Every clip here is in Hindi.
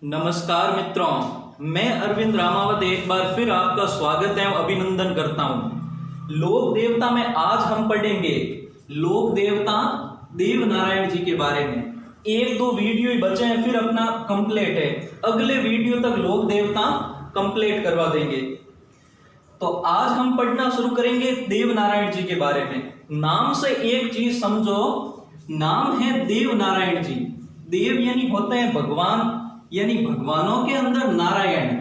नमस्कार मित्रों, मैं अरविंद रामावत एक बार फिर आपका स्वागत एवं अभिनंदन करता हूँ। लोक देवता में आज हम पढ़ेंगे लोक देवता देव नारायण जी के बारे में। एक दो वीडियो ही बचे हैं, फिर अपना कंप्लीट है। अगले वीडियो तक लोक देवता कंप्लीट करवा देंगे। तो आज हम पढ़ना शुरू करेंगे देव नारायण जी के बारे में। नाम से एक चीज समझो, नाम है देव नारायण जी। देव यानी होते हैं भगवान, यानी भगवानों के अंदर नारायण,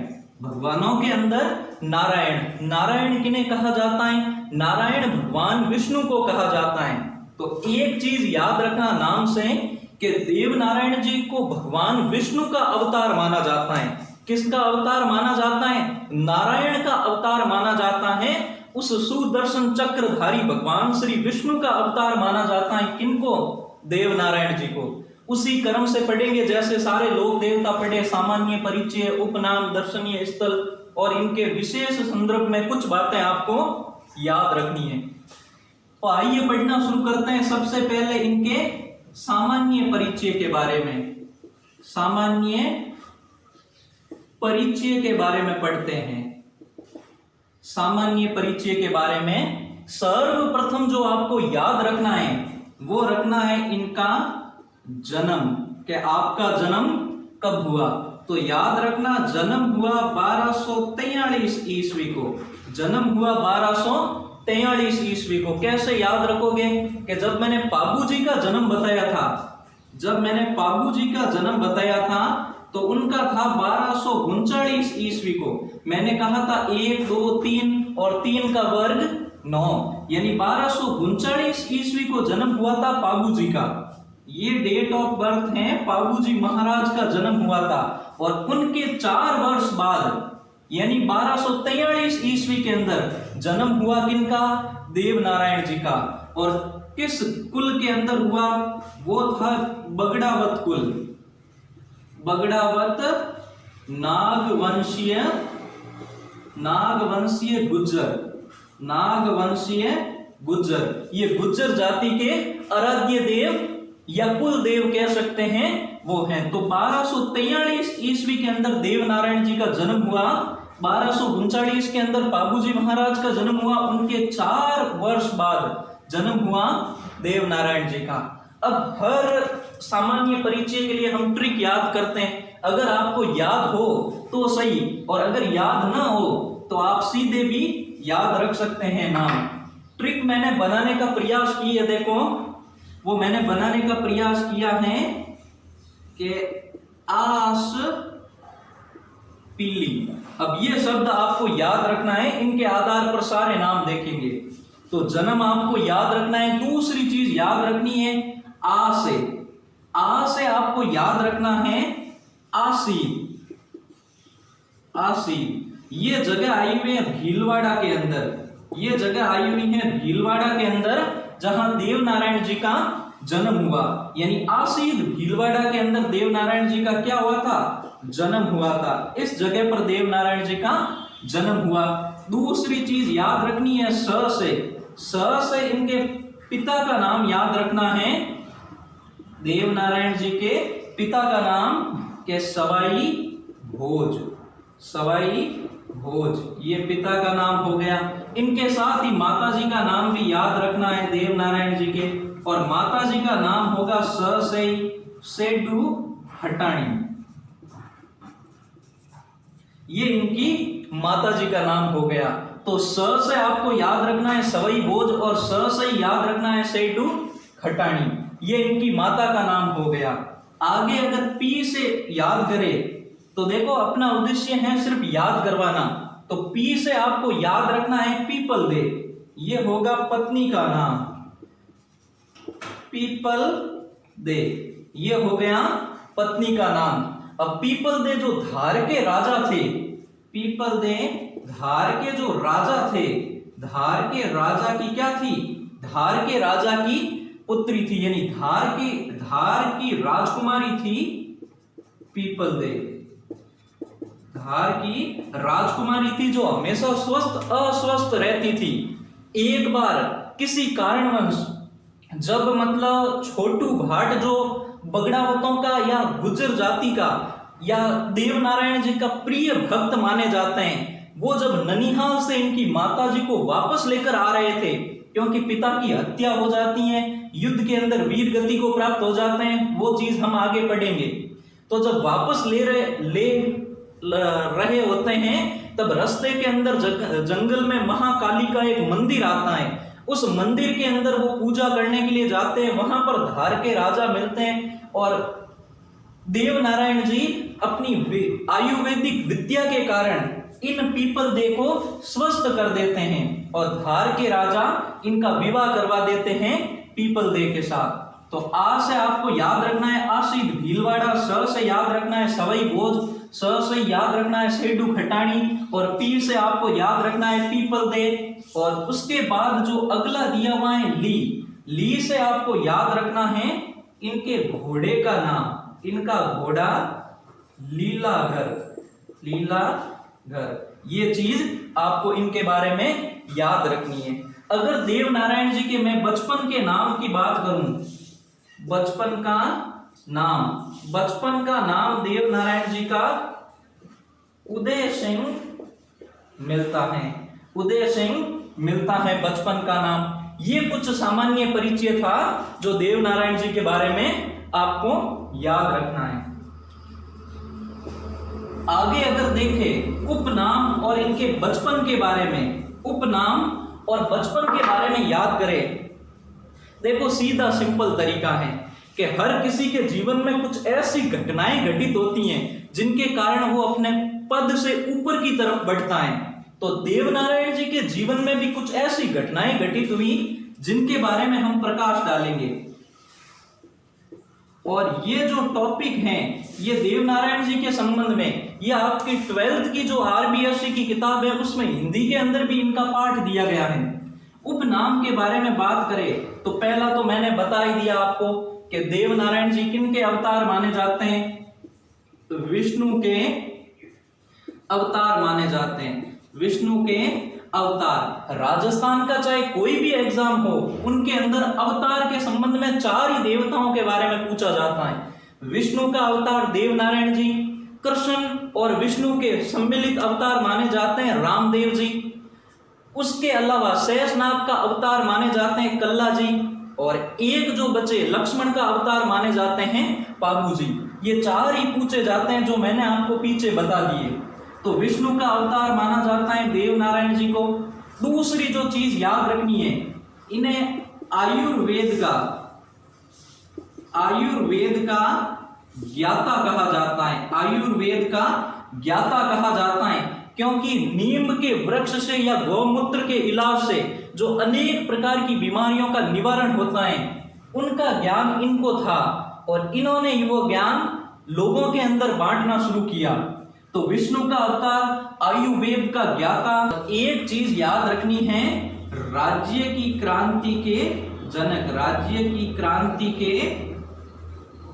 भगवानों के अंदर नारायण। नारायण किन्हें कहा जाता है? नारायण भगवान विष्णु को कहा जाता है। तो एक चीज याद रखना नाम से कि देव नारायण जी को भगवान विष्णु का अवतार माना जाता है। किसका अवतार माना जाता है? नारायण का अवतार माना जाता है। उस सुदर्शन चक्रधारी भगवान श्री विष्णु का अवतार माना जाता है। किनको? देव नारायण जी को। उसी क्रम से पढ़ेंगे जैसे सारे लोक देवता पढ़े, सामान्य परिचय, उपनाम, दर्शनीय स्थल और इनके विशेष संदर्भ में कुछ बातें आपको याद रखनी है। तो आइए पढ़ना शुरू करते हैं। सबसे पहले इनके सामान्य परिचय के बारे में, सामान्य परिचय के बारे में पढ़ते हैं। सामान्य परिचय के बारे में सर्वप्रथम जो आपको याद रखना है वो रखना है इनका जन्म, कि आपका जन्म कब हुआ। तो याद रखना, जन्म हुआ 1243 ईस्वी को। जन्म हुआ 1243 ईस्वी को। कैसे याद रखोगे? कि जब मैंने बाबूजी का जन्म बताया था, जब मैंने बाबूजी का जन्म बताया था तो उनका था 1239 ईस्वी को। मैंने कहा था 1 2 3 और 3 का वर्ग 9, यानी 1239 ईस्वी को जन्म हुआ था बाबूजी का। ये डेट ऑफ बर्थ है, बाबूजी महाराज का जन्म हुआ था। और उनके 4 वर्ष बाद यानी 1243 ईस्वी के अंदर जन्म हुआ किनका? देव नारायण जी का। और किस कुल के अंदर हुआ? वो था बगड़ावत कुल, बगड़ावत नागवंशीय, नागवंशीय गुज्जर, नागवंशीय गुज्जर। ये गुज्जर जाति के आराध्य देव या कुल देव कह सकते हैं वो हैं। तो 1243 ईस्वी के अंदर देव नारायण जी का जन्म हुआ, 1239 के अंदर बाबूजी महाराज का जन्म हुआ। उनके 4 वर्ष बाद जन्म हुआ देव नारायण जी का। अब हर सामान्य परिचय के लिए हम ट्रिक याद करते हैं। अगर आपको याद हो तो सही, और अगर याद ना हो तो आप सीधे भी याद रख सकते हैं नाम। ट्रिक मैंने बनाने का प्रयास किया, देखो वो मैंने बनाने का प्रयास किया है कि आस पीली। अब ये शब्द आपको याद रखना है, इनके आधार पर सारे नाम देखेंगे। तो जन्म आपको याद रखना है। दूसरी चीज याद रखनी है आ से, आ से आपको याद रखना है आसी, आसी। ये जगह आई हुई है भीलवाड़ा के अंदर, ये जगह आई हुई है भीलवाड़ा के अंदर जहां देव नारायण जी का जन्म हुआ। यानी आसीद भीलवाड़ा के अंदर देव नारायण जी का क्या हुआ था? जन्म हुआ था। इस जगह पर देव नारायण जी का जन्म हुआ। दूसरी चीज याद रखनी है स से, स से इनके पिता का नाम याद रखना है। देव नारायण जी के पिता का नाम के सवाई भोज, सवाई भोज, ये पिता का नाम हो गया। इनके साथ ही माता जी का नाम भी याद रखना है देव नारायण जी के, और माता जी का नाम होगा स से सेडू हटाणी। ये इनकी माता जी का नाम हो गया। तो स से आपको याद रखना है सवाई भोज और स से याद रखना है सेडू खटाणी। ये इनकी माता का नाम हो गया। आगे अगर पी से याद करें तो देखो अपना उद्देश्य है सिर्फ याद करवाना। तो पी से आपको याद रखना है पीपल दे, ये होगा पत्नी का नाम, पीपल दे, ये हो गया पत्नी का नाम। अब पीपल दे जो धार के राजा थे, पीपल दे धार के जो राजा थे, धार के राजा की क्या थी? धार के राजा की पुत्री थी, यानी धार की राजकुमारी थी पीपल दे। धार की राजकुमारी थी जो हमेशा स्वस्थ अस्वस्थ रहती थी। एक बार किसी कारणवश जब मतलब छोटू भाट जो बगड़ावतों का या गुज्जर जाति का या देव नारायण जी का प्रिय भक्त माने जाते हैं, वो जब ननिहाल से इनकी माता जी को वापस लेकर आ रहे थे, क्योंकि पिता की हत्या हो जाती है, युद्ध के अंदर वीर गति को प्राप्त हो जाते हैं, वो चीज हम आगे पढ़ेंगे। तो जब वापस ले रहे होते हैं, तब रास्ते के अंदर जंगल में महाकाली का एक मंदिर आता है। उस मंदिर के अंदर वो पूजा करने के लिए जाते हैं, वहां पर धार के राजा मिलते हैं और देव नारायण जी अपनी आयुर्वेदिक विद्या के कारण इन पीपल दे को स्वस्थ कर देते हैं और धार के राजा इनका विवाह करवा देते हैं पीपल दे के साथ। तो आ से आपको याद रखना है आशीष भीलवाड़ा, स से याद रखना है सवई भोज, स से याद रखना है सेडू खटाणी और पी से आपको याद रखना है पीपल दे। और उसके बाद जो अगला दिया हुआ है ली से आपको याद रखना है इनके घोड़े का नाम, इनका घोड़ा लीलाघर। ये चीज आपको इनके बारे में याद रखनी है। अगर देव नारायण जी के मैं बचपन के नाम की बात करूं, बचपन का नाम देव नारायण जी का उदय सिंह मिलता है बचपन का नाम। ये कुछ सामान्य परिचय था जो देव नारायण जी के बारे में आपको याद रखना है। आगे अगर देखें उपनाम और इनके बचपन के बारे में, उपनाम और बचपन के बारे में याद करें। देखो सीधा सिंपल तरीका है कि हर किसी के जीवन में कुछ ऐसी घटनाएं घटित होती हैं जिनके कारण वो अपने पद से ऊपर की तरफ बढ़ता है। तो देव नारायण जी के जीवन में भी कुछ ऐसी घटनाएं घटित हुई जिनके बारे में हम प्रकाश डालेंगे। और ये जो टॉपिक हैं ये देव नारायण जी के संबंध में, ये आपकी 12th की जो RBSC की किताब है उसमें हिंदी के अंदर भी इनका पाठ दिया गया है। उपनाम के बारे में बात करें तो पहला तो मैंने बता ही दिया आपको कि देव नारायण जी किन के अवतार माने जाते हैं, तो विष्णु के अवतार माने जाते हैं, विष्णु के अवतार। राजस्थान का चाहे कोई भी एग्जाम हो उनके अंदर अवतार के संबंध में 4 ही देवताओं के बारे में पूछा जाता है। विष्णु का अवतार देव नारायण जी, कृष्ण और विष्णु के सम्मिलित अवतार माने जाते हैं रामदेव जी, उसके अलावा शेषनाग का अवतार माने जाते हैं कल्ला जी, और एक जो बचे लक्ष्मण का अवतार माने जाते हैं पाबू जी। ये 4 ही पूछे जाते हैं जो मैंने आपको पीछे बता दिए। तो विष्णु का अवतार माना जाता है देव नारायण जी को। दूसरी जो चीज याद रखनी है, इन्हें आयुर्वेद का ज्ञाता कहा जाता है, आयुर्वेद का ज्ञाता कहा जाता है, क्योंकि नीम के वृक्ष से या गौमूत्र के इलाज से जो अनेक प्रकार की बीमारियों का निवारण होता है उनका ज्ञान इनको था और इन्होंने वो ज्ञान लोगों के अंदर बांटना शुरू किया। तो विष्णु का अवतार, आयुर्वेद का ज्ञाता। एक चीज याद रखनी है, राज्य की क्रांति के जनक, राज्य की क्रांति के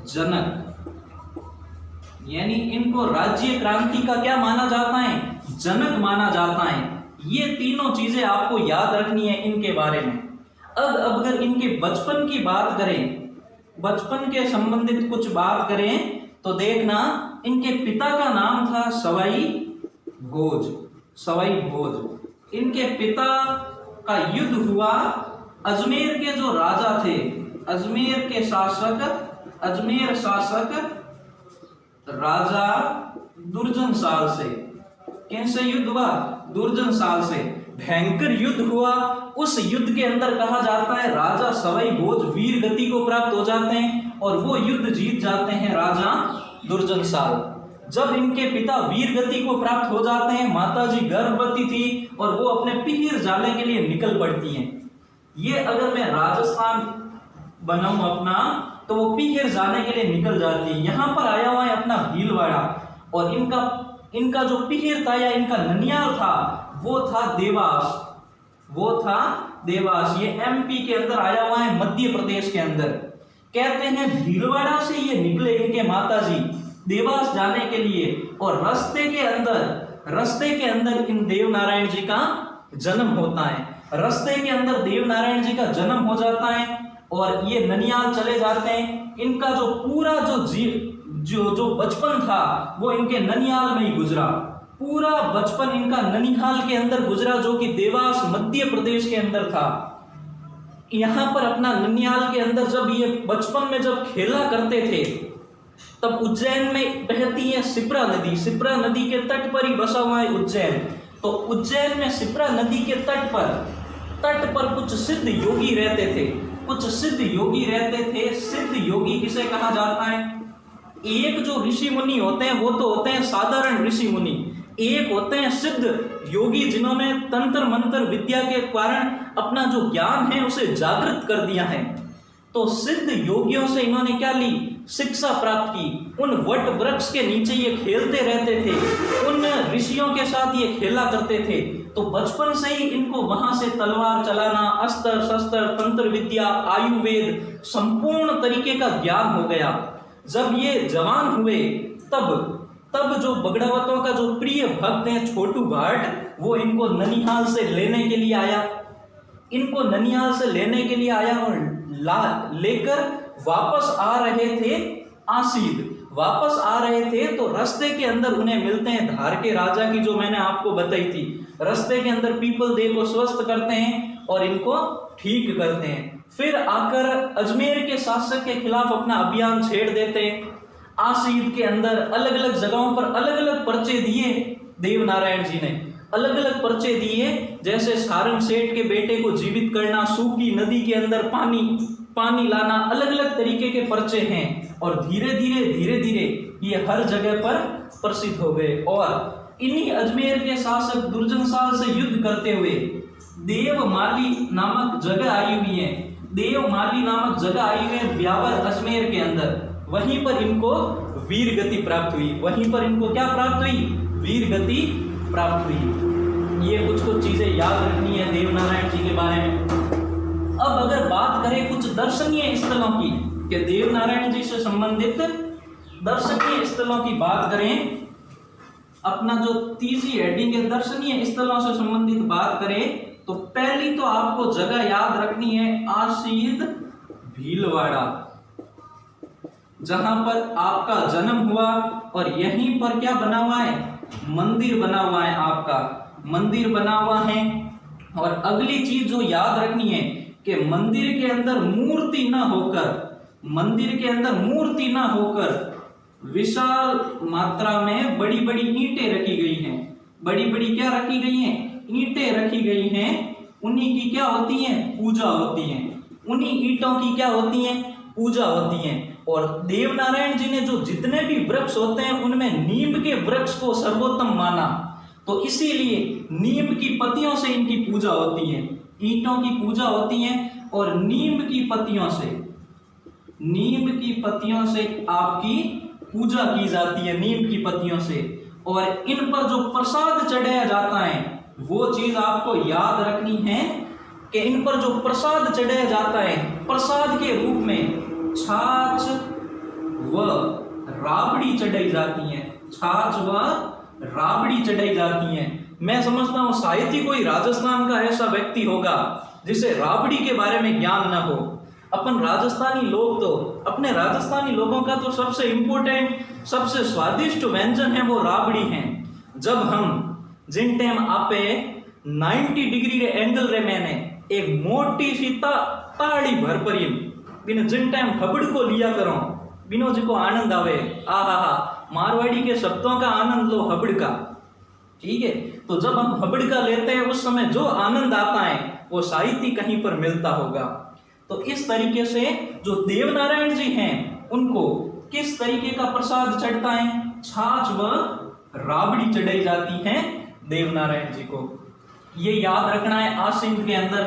जनक, यानी इनको राज्य क्रांति का क्या माना जाता है, जनक माना जाता है। ये तीनों चीजें आपको याद रखनी है इनके बारे में। अब अगर इनके बचपन की बात करें, बचपन के संबंधित कुछ बात करें तो देखना इनके पिता का नाम था सवाई भोज, सवाई भोज। इनके पिता का युद्ध हुआ, अजमेर के जो राजा थे, अजमेर के शासक, अजमेर शासक राजा दुर्जनशाल से। किनसे युद्ध हुआ, दुर्जनशाल से। भयंकर युद्ध हुआ। उस युद्ध के अंदर कहा जाता है राजा सवाई भोज वीर गति को प्राप्त हो जाते हैं और वो युद्ध जीत जाते हैं राजा दुर्जनशाल। जब इनके पिता वीर गति को प्राप्त हो जाते हैं, माता जी गर्भवती थी और वो अपने पिहिर जाने के लिए निकल पड़ती हैं। ये अगर मैं राजस्थान बनाऊं अपना तो वो पिहिर जाने के लिए निकल जाती है। यहाँ पर आया हुआ है अपना भीलवाड़ा और इनका जो पिहिर था या इनका ननियाल था वो था देवास, वो था देवास। ये MP के अंदर आया हुआ है, मध्य प्रदेश के अंदर। कहते हैं भीलवाड़ा से ये निकले इनके माता जी देवास जाने के लिए और रास्ते के अंदर इन देव नारायण जी का जन्म होता है। रास्ते के अंदर देव नारायण जी का जन्म हो जाता है और ये ननियाल चले जाते हैं। इनका जो पूरा जो जो जो बचपन था वो इनके ननिहाल में ही गुजरा। पूरा बचपन इनका ननिहाल के अंदर गुजरा, जो कि देवास मध्य प्रदेश के अंदर था। यहाँ पर अपना ननिहाल के अंदर जब ये बचपन में जब खेला करते थे, तब उज्जैन में बहती है शिप्रा नदी। शिप्रा नदी के तट पर ही बसा हुआ है उज्जैन। तो उज्जैन में शिप्रा नदी के तट पर कुछ सिद्ध योगी रहते थे। कुछ सिद्ध योगी रहते थे। सिद्ध योगी किसे कहा जाता है? एक जो ऋषि मुनि होते हैं वो तो होते हैं साधारण ऋषि मुनि, एक होते हैं सिद्ध योगी जिन्होंने तंत्र मंत्र विद्या के कारण अपना जो ज्ञान है उसे जागृत कर दिया है। तो सिद्ध योगियों से इन्होंने क्या ली? शिक्षा प्राप्त की। उन वट वृक्ष के नीचे ये खेलते रहते थे, उन ऋषियों के साथ ये खेला करते थे। तो बचपन से ही इनको वहां से तलवार चलाना, अस्त्र शस्त्र, तंत्र विद्या, आयुर्वेद, संपूर्ण तरीके का ज्ञान हो गया। जब ये जवान हुए तब जो बगड़ावतों का जो प्रिय भक्त है छोटू भाट, वो इनको ननिहाल से लेने के लिए आया। इनको ननिहाल से लेने के लिए आया और लेकर वापस आ रहे थे आसीद। वापस आ रहे थे तो रास्ते के अंदर उन्हें मिलते हैं धार के राजा की, जो मैंने आपको बताई थी। रास्ते के अंदर पीपल देव को स्वस्थ करते हैं और इनको ठीक करते हैं। फिर आकर अजमेर के शासक के खिलाफ अपना अभियान छेड़ देते हैं। आसीद के अंदर अलग अलग जगहों पर अलग अलग पर्चे दिए देव नारायण जी ने, अलग अलग पर्चे दिए। जैसे सारंग सेठ के बेटे को जीवित करना, सूखी नदी के अंदर पानी लाना, अलग अलग तरीके के पर्चे हैं। और धीरे धीरे ये हर जगह पर प्रसिद्ध हो गए। और इन्हीं अजमेर के शासक दुर्जनसाल से युद्ध करते हुए देवमाली नामक जगह आई हुई है। देवमाली नामक जगह आई हुई है ब्यावर अजमेर के अंदर। वहीं पर इनको वीर गति प्राप्त हुई। वहीं पर इनको क्या प्राप्त हुई? वीर गति प्राप्त हुई। ये कुछ चीजें याद रखनी है देवनारायण जी के बारे में। अब अगर बात करें कुछ दर्शनीय स्थलों की, कि देवनारायण जी से संबंधित दर्शनीय स्थलों की बात करें, अपना जो तीसरी हेडिंग है दर्शनीय स्थलों से संबंधित बात करें, तो पहली तो आपको जगह याद रखनी है आसीद भीलवाड़ा, जहां पर आपका जन्म हुआ। और यहीं पर क्या बना हुआ है? मंदिर बना हुआ है, आपका मंदिर बना हुआ है। और अगली चीज जो याद रखनी है कि मंदिर के अंदर मूर्ति न होकर विशाल मात्रा में बड़ी बड़ी ईंटें रखी गई हैं। बड़ी बड़ी क्या रखी गई हैं? ईंटें रखी गई हैं। उन्हीं की क्या होती है? पूजा होती है। उन्हीं ईंटों की क्या होती है? पूजा होती है। और देवनारायण जी ने जो जितने भी वृक्ष होते हैं उनमें नीम के वृक्ष को सर्वोत्तम माना, तो इसीलिए नीम की पत्तियों से इनकी पूजा होती है। ईंटों की पूजा होती है और नीम की पत्तियों से आपकी पूजा की जाती है, नीम की पत्तियों से। और इन पर जो प्रसाद चढ़ाया जाता है वो चीज आपको याद रखनी है कि इन पर जो प्रसाद चढ़ाया जाता है, प्रसाद के रूप में छाछ व राबड़ी चढ़ाई जाती है। छाछ व राबड़ी चढ़ाई जाती है। मैं समझता हूँ शायद ही कोई राजस्थान का ऐसा व्यक्ति होगा जिसे राबड़ी के बारे में ज्ञान न हो। अपन राजस्थानी लोग तो, अपने राजस्थानी लोगों का तो सबसे इम्पोर्टेंट, सबसे स्वादिष्ट व्यंजन है वो राबड़ी है। जब हम जिन टाइम आपे 90 डिग्री रे एंगल रे मैंने एक मोटी सी ताड़ी भर परी बिन जिन टाइम हबड़ को लिया करो, बिनो जी को आनंद आवे। आहा, मारवाड़ी के शब्दों का आनंद लो हबड़ का, ठीक है। तो जब हम हबड़ का लेते हैं उस समय जो आनंद आता है वो शायद ही कहीं पर मिलता होगा। तो इस तरीके से जो देवनारायण जी हैं उनको किस तरीके का प्रसाद चढ़ता है? छाछ व राबड़ी चढ़ाई जाती है देवनारायण जी को। ये याद रखना है आसीन के अंदर।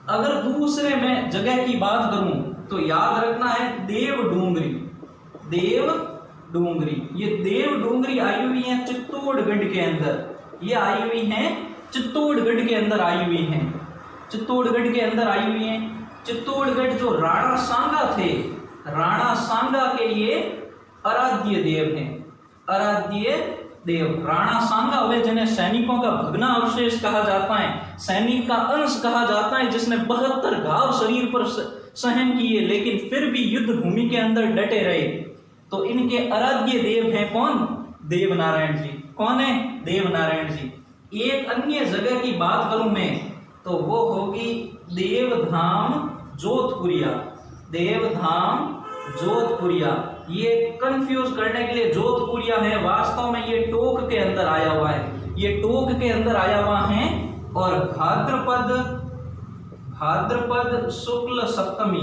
अगर दूसरे में जगह की बात करूं तो याद रखना है देव डूंगरी। ये देव डूंगरी आई हुई है चित्तौड़गढ़ के अंदर। ये आई हुई है चित्तौड़गढ़ के अंदर आई हुई है। चित्तौड़गढ़ के अंदर आई हुई है। चित्तौड़गढ़ जो राणा सांगा थे, राणा सांगा के ये आराध्य देव हैं। आराध्य देव राणा सांगा हुए जिन्हें सैनिकों का भगना अवशेष कहा जाता है, सैनिक का अंश कहा जाता है, जिसने 72 घाव शरीर पर सहन किए लेकिन फिर भी युद्ध भूमि के अंदर डटे रहे। तो इनके आराध्य देव हैं कौन? देवनारायण जी। कौन है? देवनारायण जी। एक अन्य जगह की बात करूं मैं तो वो होगी देवधाम जोधपुरिया। देवधाम जोधपुरिया, ये कंफ्यूज करने के लिए जोधपुरिया है, वास्तव में ये टोक के अंदर आया हुआ है, ये टोक के अंदर आया हुआ है। और भाद्रपद शुक्ल सप्तमी,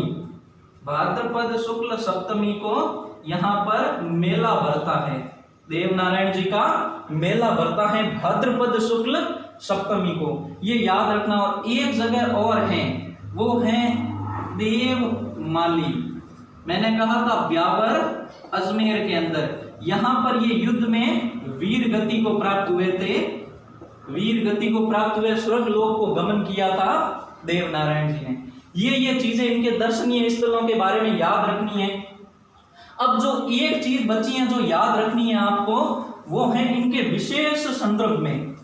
भाद्रपद शुक्ल सप्तमी को यहाँ पर मेला भरता है, देवनारायण जी का मेला भरता है भाद्रपद शुक्ल सप्तमी को, ये याद रखना। और एक जगह और है, वो है देवमाली। मैंने कहा था ब्यावर अजमेर के अंदर, यहां पर ये युद्ध में वीर गति को प्राप्त हुए थे, वीर गति को प्राप्त हुए, स्वर्ग लोक को गमन किया था देवनारायण जी ने। ये चीजें इनके दर्शनीय स्थलों के बारे में याद रखनी है। अब जो एक चीज बची है जो याद रखनी है आपको, वो है इनके विशेष संदर्भ में,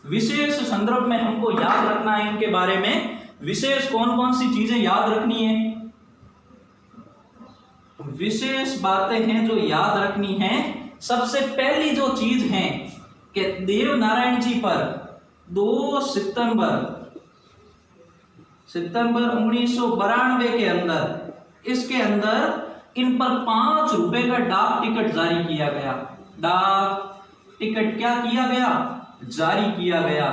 विशेष संदर्भ में हमको याद रखना है इनके बारे में। विशेष कौन कौन सी चीजें याद रखनी है? विशेष बातें हैं जो याद रखनी है। सबसे पहली जो चीज है कि देवनारायण जी पर 2 सितंबर 1992 के अंदर, इसके अंदर इन पर 5 रुपए का डाक टिकट जारी किया गया। डाक टिकट क्या किया गया? जारी किया गया।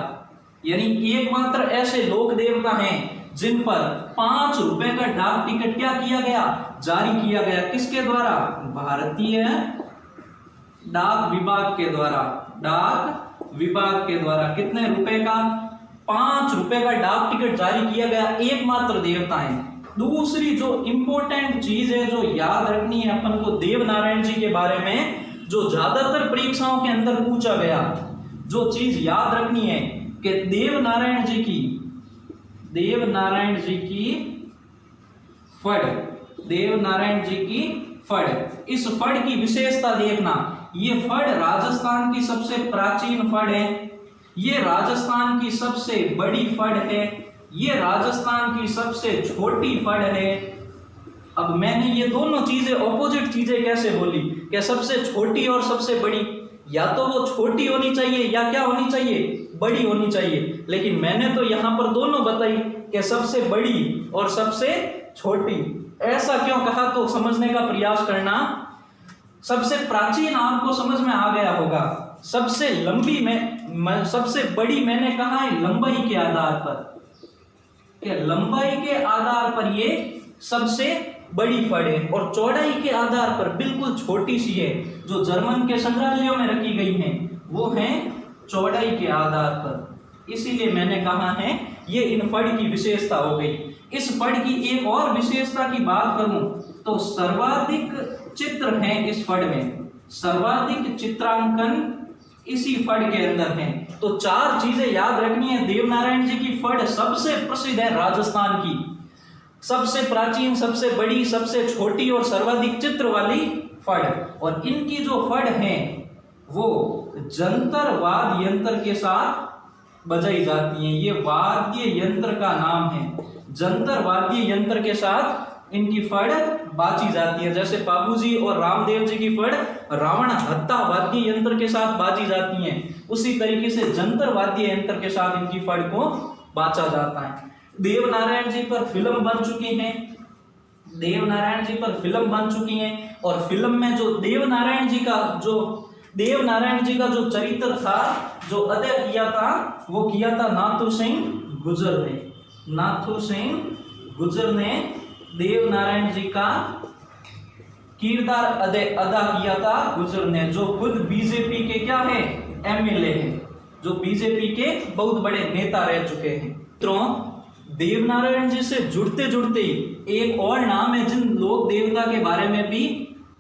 यानी एकमात्र ऐसे लोक देवता हैं जिन पर 5 रुपए का डाक टिकट क्या किया गया? जारी किया गया। किसके द्वारा? भारतीय डाक विभाग के द्वारा। डाक विभाग के द्वारा कितने रुपए का? 5 रुपए का डाक टिकट जारी किया गया। एकमात्र देवता है। दूसरी जो इंपॉर्टेंट चीज है जो याद रखनी है अपन को देवनारायण जी के बारे में, जो ज्यादातर परीक्षाओं के अंदर पूछा गया, जो चीज याद रखनी है कि देवनारायण जी की फड़, देवनारायण जी की फड़, इस फड़ की विशेषता देखना। ये फड़ राजस्थान की सबसे प्राचीन फड़ है, ये राजस्थान की सबसे बड़ी फड़ है, ये राजस्थान की सबसे छोटी फड़ है। अब मैंने ये दोनों चीजें ऑपोजिट चीजें कैसे बोली कि सबसे छोटी और सबसे बड़ी? या तो वो छोटी होनी चाहिए या क्या होनी चाहिए? बड़ी होनी चाहिए। लेकिन मैंने तो यहां पर दोनों बताई कि सबसे बड़ी और सबसे छोटी। ऐसा क्यों कहा तो समझने का प्रयास करना। सबसे प्राचीन आपको समझ में आ गया होगा, सबसे लंबी में सबसे बड़ी मैंने कहा है लंबाई के आधार पर, कि लंबाई के आधार पर ये सबसे बड़ी फड़ है और चौड़ाई के आधार पर बिल्कुल छोटी सी है, जो जर्मन के संग्रहालयों में रखी गई हैं, वो है चौड़ाई के आधार पर। इसीलिए मैंने कहा है ये इन फड़ की विशेषता हो गई। इस फड़ की एक और विशेषता की बात करूं तो सर्वाधिक चित्र हैं इस फड़ में, सर्वाधिक चित्रांकन इसी फड़ के अंदर है। तो 4 चीजें याद रखनी है। देवनारायण जी की फड़ सबसे प्रसिद्ध है राजस्थान की, सबसे प्राचीन, सबसे बड़ी, सबसे छोटी और सर्वाधिक चित्र वाली फड़। और इनकी जो फड़ है वो जंतर वाद्य यंत्र के साथ बजाई जाती हैं। ये वाद्य यंत्र का नाम है, जंतर वाद्य यंत्र के साथ इनकी फड़ बाजी जाती है। जैसे बाबूजी और रामदेव जी की फड़ रावण हत्ता वाद्य यंत्र के साथ बाजी जाती हैं, उसी तरीके से जंतर वाद्य यंत्र के साथ इनकी फड़ को बाजा जाता है। देवनारायण जी पर फिल्म बन चुकी है, देवनारायण जी पर फिल्म बन चुकी है। और फिल्म में जो देवनारायण जी का जो चरित्र था, जो अदा किया था, वो किया था नाथू सिंह गुर्जर ने। नाथू सिंह गुर्जर ने देवनारायण जी का किरदार अदा किया था गुर्जर ने, जो खुद बीजेपी के क्या है? एमएलए है, जो बीजेपी के बहुत बड़े नेता रह चुके हैं। मित्रों, देवनारायण जी से जुड़ते जुड़ते एक और नाम है जिन लोक देवता के बारे में भी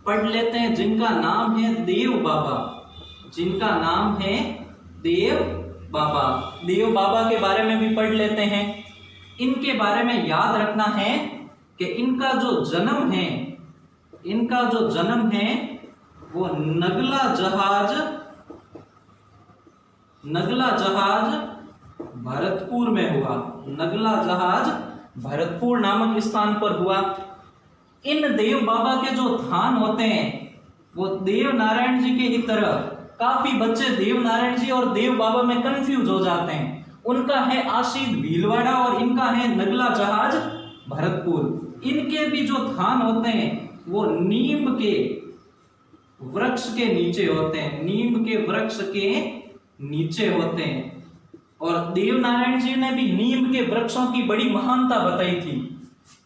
पढ़ लेते हैं, जिनका नाम है देव बाबा। जिनका नाम है देव बाबा। देव बाबा के बारे में भी पढ़ लेते हैं। इनके बारे में याद रखना है कि इनका जो जन्म है वो नगला जहाज भरतपुर में हुआ। नगला जहाज भरतपुर नामक स्थान पर हुआ। इन देव बाबा के जो थान होते हैं वो देव नारायण जी के ही तरह काफी बच्चे देव नारायण जी और देव बाबा में कंफ्यूज हो जाते हैं। उनका है आशीष भीलवाड़ा और इनका है नगला जहाज भरतपुर। इनके भी जो थान होते हैं वो नीम के वृक्ष के नीचे होते हैं, नीम के वृक्ष के नीचे होते हैं। और देव नारायण जी ने भी नीम के वृक्षों की बड़ी महानता बताई थी।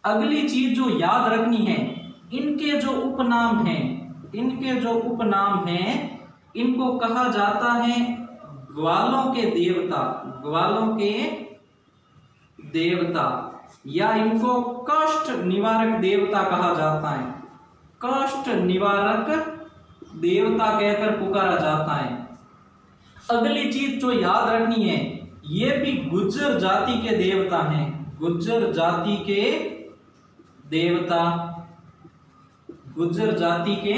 अगली चीज जो याद रखनी है, इनके जो उपनाम हैं, इनके जो उपनाम हैं, इनको कहा जाता है ग्वालों के देवता, ग्वालों के देवता, या इनको कष्ट निवारक देवता कहा जाता है। कष्ट निवारक देवता कहकर पुकारा जाता है। अगली चीज जो याद रखनी है, ये भी गुज्जर जाति के देवता हैं, गुज्जर जाति के देवता, गुज्जर जाति के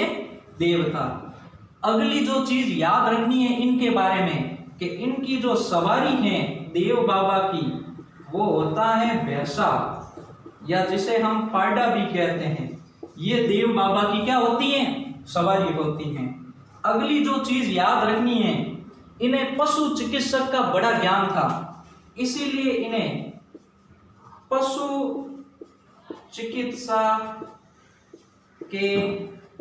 देवता। अगली जो चीज याद रखनी है इनके बारे में कि इनकी जो सवारी है देव बाबा की, वो होता है भैंसा, या जिसे हम पाडा भी कहते हैं। ये देव बाबा की क्या होती है? सवारी होती हैं। अगली जो चीज याद रखनी है, इन्हें पशु चिकित्सक का बड़ा ज्ञान था, इसीलिए इन्हें पशु चिकित्सा के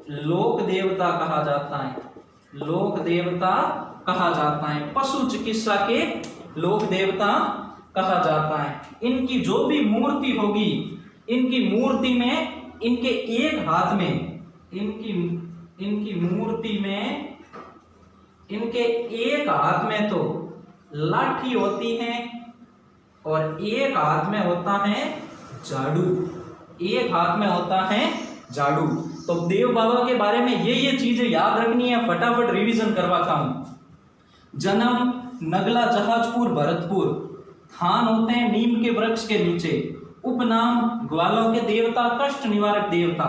लोक देवता कहा जाता है, लोक देवता कहा जाता है, पशु चिकित्सा के लोक देवता कहा जाता है। इनकी जो भी मूर्ति होगी, इनकी मूर्ति में, इनके एक हाथ में, इनकी मूर्ति में, इनके एक हाथ में तो लाठी होती है और एक हाथ में होता है झाड़ू, एक हाथ में होता है झाड़ू। तो देव बाबा के बारे में ये चीजें याद रखनी है, फटाफट रिवीजन करवाता हूं। जन्म नगला जहाजपुर भरतपुर, थान होते हैं नीम के वृक्ष के नीचे, उपनाम ग्वालों के देवता, कष्ट निवारक देवता,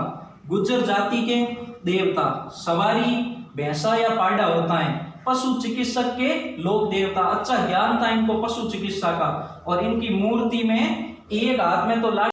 गुज्जर जाति के देवता, सवारी भैंसा या पाडा होता है, पशु चिकित्सक के लोक देवता। अच्छा ज्ञान था इनको पशु चिकित्सा का। और इनकी मूर्ति में एक हाथ में तो